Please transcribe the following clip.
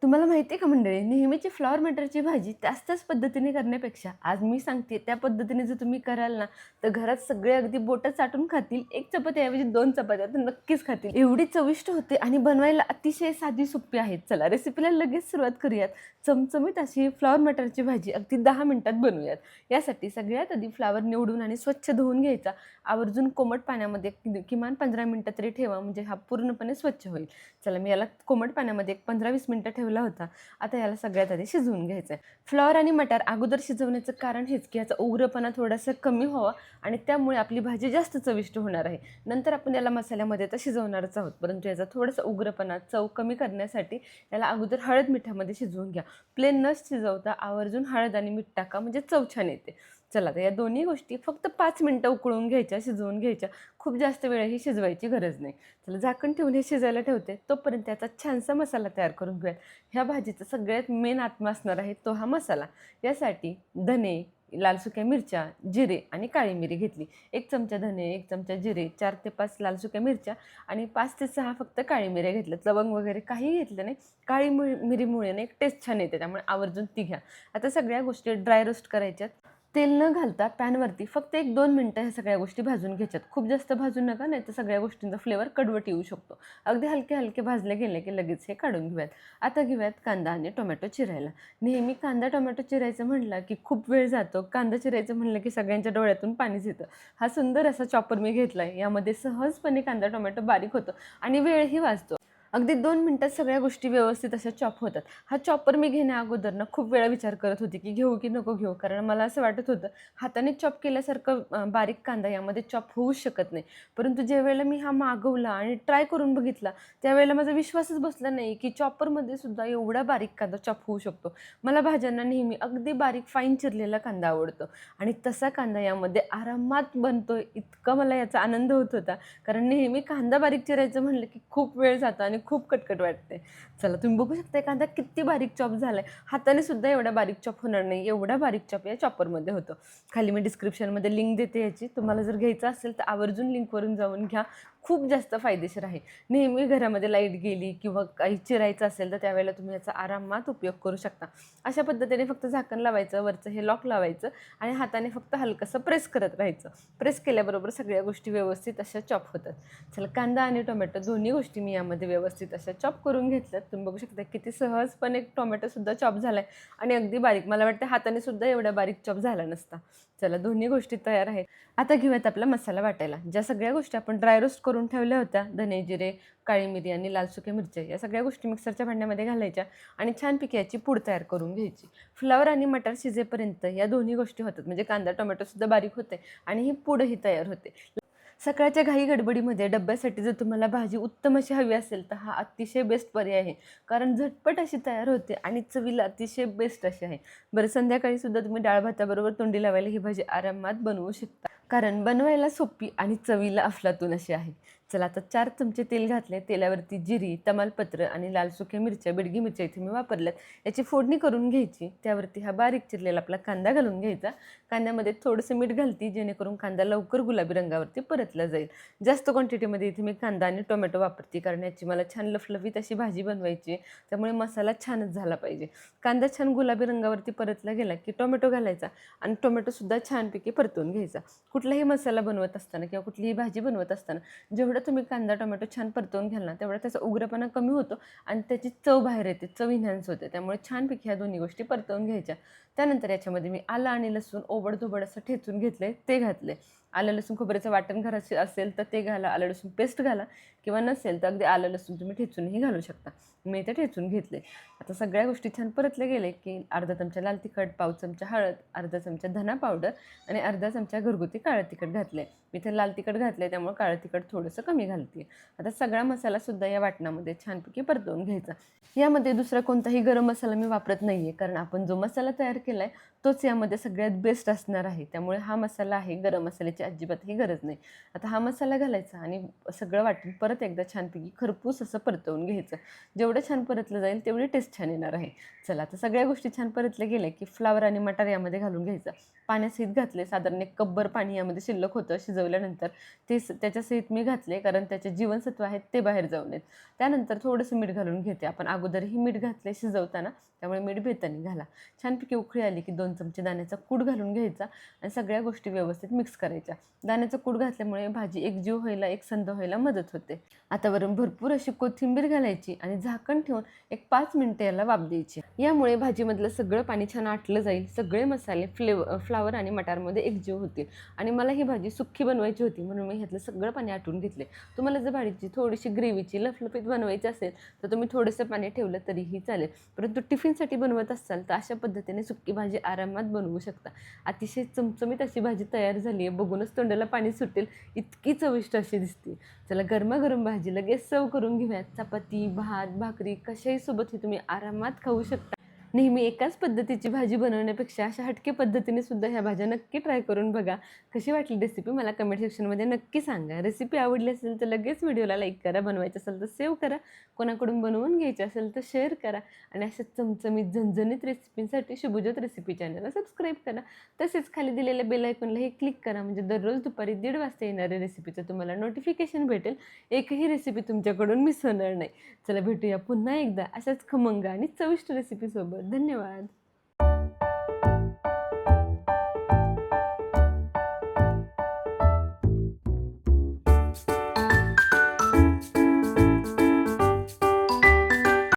तुम्हाला माहिती आहे का मंडळी, नेहमीची फ्लॉवर मटरची भाजी त्याच पद्धतीने करण्यापेक्षा आज मी सांगते त्या पद्धतीने जर तुम्ही कराल ना, तर घरात सगळे अगदी बोटं चाटून खातील. 1 चपातीऐवजी 2 चपात्या तर नक्कीच खातील. एवढी चविष्ट होते आणि बनवायला अतिशय साधी सोपी आहे. चला रेसिपीला लगेच सुरुवात करूयात. चमचमीत अशी फ्लॉवर मटरची भाजी अगदी 10 मिनिटात बनवूयात. यासाठी सगळ्यात आधी फ्लॉवर निवडून आणि स्वच्छ धुवून घ्यायचा. आवर्जून कोमट पाण्यामध्ये किमान 15 मिनिटं तरी ठेवा, म्हणजे हा पूर्णपणे स्वच्छ होईल. चला मी याला कोमट पाण्यामध्ये एक 15-20 मिनिटं ठेवला होता. आता याला सगळ्यात आधी शिजवून घ्यायचं आहे. फ्लॉवर आणि मटार अगोदर शिजवण्याचं कारण हेच, की याचा उग्रपणा थोडासा कमी व्हावा आणि त्यामुळे आपली भाजी जास्त चविष्ट होणार आहे. नंतर आपण याला मसाल्यामध्ये तर शिजवणारच आहोत, परंतु याचा थोडासा उग्रपणा, चव कमी करण्यासाठी याला अगोदर हळद मिठामध्ये शिजवून घ्या. प्लेन न शिजवता आवर्जून हळद आणि मीठ टाका, म्हणजे चव छान येते. चला तर या दोन्ही गोष्टी फक्त 5 मिनिटं उकळून घ्यायच्या, शिजवून घ्यायच्या. खूप जास्त वेळही शिजवायची गरज नाही. चला झाकण ठेवून हे शिजायला ठेवते. तोपर्यंत त्याचा छानसा मसाला तयार करून घेऊयात. ह्या भाजीचा सगळ्यात मेन आत्मा असणार आहे तो हा मसाला. यासाठी धने, लाल सुक्या मिरच्या, जिरे आणि काळी मिरी घेतली. 1 चमचा धने, 1 चमचा जिरे, 4 ते 5 लाल सुक्या मिरच्या आणि 5 ते 6 फक्त काळी मिऱ्या घेतल्या. लवंग वगैरे काहीही घेतलं नाही. काळी मिरीमुळे ना एक टेस्ट छान येते, त्यामुळे आवर्जून ती घ्या. आता सगळ्या गोष्टी ड्राय रोस्ट करायच्यात. तेल न घालता पॅनवरती फक्त 1-2 मिनिटं ह्या सगळ्या गोष्टी भाजून घ्यायच्यात. खूप जास्त भाजू नका, नाहीतर सगळ्या गोष्टींचा फ्लेवर कडवट येऊ शकतो. अगदी हलके-हलके भाजले गेले की लगेच हे काढून घेऊयात. आता घेऊयात कांदा आणि टोमॅटो चिरायला. नेहमी कांदा टोमॅटो चिरायचं म्हटलं की खूप वेळ जातो. कांदा चिरायचं म्हणलं की सगळ्यांच्या डोळ्यातून पाणीच येतं. हा सुंदर असा चॉपर मी घेतलाय. यामध्ये सहजपणे कांदा टोमॅटो बारीक होतो आणि वेळही वाचतो. अगदी 2 मिनिटात सगळ्या गोष्टी व्यवस्थित अशा चॉप होतात. हा चॉपर मी घेण्या अगोदर ना खूप वेळा विचार करत होते, की घेऊ की नको घेऊ? कारण मला असं वाटत होतं, हाताने चॉप केल्यासारखं बारीक कांदा यामध्ये चॉप होऊच शकत नाही. परंतु ज्यावेळेला मी हा मागवला आणि ट्राय करून बघितला, त्यावेळेला माझा विश्वासच बसला नाही, की चॉपरमध्ये सुद्धा एवढा बारीक कांदा चॉप होऊ शकतो. मला भाज्यांना नेहमी अगदी बारीक फाईन चिरलेला कांदा आवडतो आणि तसा कांदा यामध्ये आरामात बनतोय, इतका मला याचा आनंद होत होता. कारण नेहमी कांदा बारीक चिरायचं म्हणलं, की खूप वेळ जातो आणि खूप कटकट वाटते. चला तुम्ही बघू शकता कांदा किती बारीक चॉप झालाय. हाताने सुद्धा एवढा बारीक चॉप होणार नाही. एवढा बारीक चॉप या चॉपरमध्ये होतो. खाली मी डिस्क्रिप्शनमध्ये लिंक देते याची. तुम्हाला जर घ्यायचं असेल तर आवर्जून लिंकवरून जाऊन घ्या. खूप जास्त फायदेशीर आहे. नेहमी घरामध्ये लाईट गेली किंवा काही चिरायचं असेल तर त्यावेळेला तुम्ही याचा आरामात उपयोग करू शकता. अशा पद्धतीने फक्त झाकण लावायचं, वरचं हे लॉक लावायचं आणि हाताने फक्त हलकंसं प्रेस करत राहायचं. प्रेस केल्याबरोबर सगळ्या गोष्टी व्यवस्थित अशा चॉप होतात. चला कांदा आणि टोमॅटो दोन्ही गोष्टी मी यामध्ये व्यवस्थित अशा चॉप करून घेतल्यात. तुम्ही बघू शकता किती सहजपणे टोमॅटोसुद्धा चॉप झाला आहे आणि अगदी बारीक. मला वाटतं हाताने सुद्धा एवढा बारीक चॉप झाला नसता. चला दोन्ही गोष्टी तयार आहेत. आता घेऊयात आपला मसाला वाटायला. ज्या सगळ्या गोष्टी आपण ड्राय रोस्ट करून ठेवल्या होत्या, धने, जिरे, काळी मिरी आणि लाल सुक्या मिरच्या, या सगळ्या गोष्टी मिक्सरच्या भांड्यामध्ये घालायच्या आणि छानपैकी याची पूड तयार करून घ्यायची. फ्लॉवर आणि मटार शिजेपर्यंत या दोन्ही गोष्टी होतात, म्हणजे कांदा टोमॅटोसुद्धा बारीक होते आणि ही पूडही तयार होते. सकाळच्या घाई गडबडीमध्ये डब्यासाठी जर तुम्हाला भाजी उत्तम अशी हवी असेल तर हा अतिशय बेस्ट पर्याय आहे. कारण झटपट अशी तयार होते आणि चवीला अतिशय बेस्ट अशी आहे. बरं संध्याकाळी सुद्धा तुम्ही डाळ भाताबरोबर तोंडी लावायला ही भाजी आरामात बनवू शकता. कारण बनवायला सोपी आणि चवीला अफलातून अशी आहे. चला आता 4 चमचे तेल घातले. तेलावरती जिरी, तमालपत्र आणि लाल सुक्या मिरच्या, बेडगी मिरच्या इथे मी वापरल्यात. याची फोडणी करून घ्यायची. त्यावरती हा बारीक चिरलेला आपला कांदा घालून घ्यायचा. कांद्यामध्ये थोडंसं मीठ घालते, जेणेकरून कांदा लवकर गुलाबी रंगावरती परतला जाईल. जास्त क्वांटिटीमध्ये इथे मी कांदा आणि टोमॅटो वापरते, कारण याची मला छान लफलफीत अशी भाजी बनवायची आहे. त्यामुळे मसाला छानच झाला पाहिजे. कांदा छान गुलाबी रंगावरती परतला गेला की टोमॅटो घालायचा आणि टोमॅटोसुद्धा छानपैकी परतवून घ्यायचा. कुठलाही मसाला बनवत असताना किंवा कुठलीही भाजी बनवत असताना जेवढं तुम्ही कांदा टोमॅटो छान परतवून घ्याल ना, तेवढा त्याचा उग्रपणा कमी होतो आणि त्याची चव बाहेर येते, चव इन्हान्स होते. त्यामुळे छानपैकी ह्या दोन्ही गोष्टी परतवून घ्यायच्या. त्यानंतर याच्यामध्ये मी आलं आणि लसूण ओबडधोबड असं ठेचून घेतलंय, ते घातले. आलं लसूण खोबऱ्याचं वाटण घराचे असेल तर ते घाला, आलं लसूण पेस्ट घाला किंवा नसेल तर अगदी आलं लसूण तुम्ही ठेचूनही घालू शकता. मी ते ठेचून घेतले. आता सगळ्या गोष्टी छान परतले गेले की अर्धा चमचा लाल तिखट, पाव चमचा हळद, अर्धा चमचा धना पावडर आणि अर्धा चमचा घरगुती काळं तिखट घातले. मी इथे लाल तिखट घातले, त्यामुळे काळं तिखट थोडंसं कमी घालते. आता सगळा मसालासुद्धा या वाटणामध्ये छानपैकी परतवून घ्यायचा. यामध्ये दुसरा कोणताही गरम मसाला मी वापरत नाही आहे, कारण आपण जो मसाला तयार केला आहे तोच यामध्ये सगळ्यात बेस्ट असणार आहे. त्यामुळे हा मसाला आहे गरम मसाल्याची अजिबातही गरज नाही. आता हा मसाला घालायचा आणि सगळं वाटून परत एकदा छानपैकी खरपूस असं परतवून घ्यायचं. जेवढं छान परतलं जाईल तेवढी टेस्ट छान येणार आहे. चला आता सगळ्या गोष्टी छान परतल्या गेल्या की फ्लावर आणि मटार यामध्ये घालून घ्यायचं. पाण्यासहित घातले, साधारण 1 कपभर पाणी यामध्ये शिल्लक होतं शिजवल्यानंतर. त्याच्यासहित मी घातले, कारण त्याचे जीवनसत्व आहेत ते बाहेर जाऊ नयेत. त्यानंतर थोडंसं मीठ घालून घेते. आपण अगोदरही मीठ घातले शिजवताना, त्यामुळे मीठ बेताने घाला. छानपैकी उकळी आली की 2 चमचे दाण्याचा कूट घालून घ्यायचा आणि सगळ्या गोष्टी व्यवस्थित मिक्स करायच्या. दाण्याचा कूट घातल्यामुळे भाजी एकजीव व्हायला, एकसंध व्हायला मदत होते. आता वरून भरपूर अशी कोथिंबीर घालायची आणि झाकण ठेवून एक 5 मिनिटं याला वाफ द्यायची. यामुळे भाजीमधलं सगळं पाणी छान आटलं जाईल. सगळे मसाले फ्लावर आणि मटारमध्ये एकजीव होतील आणि मला ही भाजी सुक्की बनवायची होती, म्हणून मी ह्यातलं सगळं पाणी आटून घेतले. तुम्हाला जर भाजीची थोडीशी ग्रेव्हीची लफलफीत बनवायची असेल तर तुम्ही थोडंसं पाणी ठेवलं तरीही चालेल. परंतु टिफिनसाठी बनवत असाल तर अशा पद्धतीने सुक्की भाजी आरामात बनवू शकता. अतिशय चमचमीत अशी भाजी तयार झाली आहे. बघूनच तोंडाला पाणी सुटेल इतकी चविष्ट अशी दिसते. चला गरमागरम भाजी लगेच सर्व्ह करून घेऊयात. चपाती, भात, भाकरी कशाही सोबतही तुम्ही आरामात खाऊ शकता. नेहमी एकाच पद्धतीची भाजी बनवण्यापेक्षा अशा हटके पद्धतीने सुद्धा ह्या भाज्या नक्की ट्राय करून बघा. कशी वाटली रेसिपी मला कमेंट सेक्शनमध्ये नक्की सांगा. रेसिपी आवडली असेल तर लगेच व्हिडिओला लाईक करा. बनवायचं असेल तर सेव्ह करा. कोणाकडून बनवून घ्यायची असेल तर शेअर करा आणि अशा चमचमीत झणझणीत रेसिपींसाठी शुभज्योत रेसिपी चॅनलला सबस्क्राईब करा. तसेच खाली दिलेल्या बेल आयकॉनलाही क्लिक करा, म्हणजे दररोज दुपारी 1:30 वाजता येणाऱ्या रेसिपीचं तुम्हाला नोटिफिकेशन भेटेल. एकही रेसिपी तुमच्याकडून मिस होणार नाही. चला भेटूया पुन्हा एकदा अशाच खमंग आणि चविष्ट रेसिपीसोबत. धन्यवाद.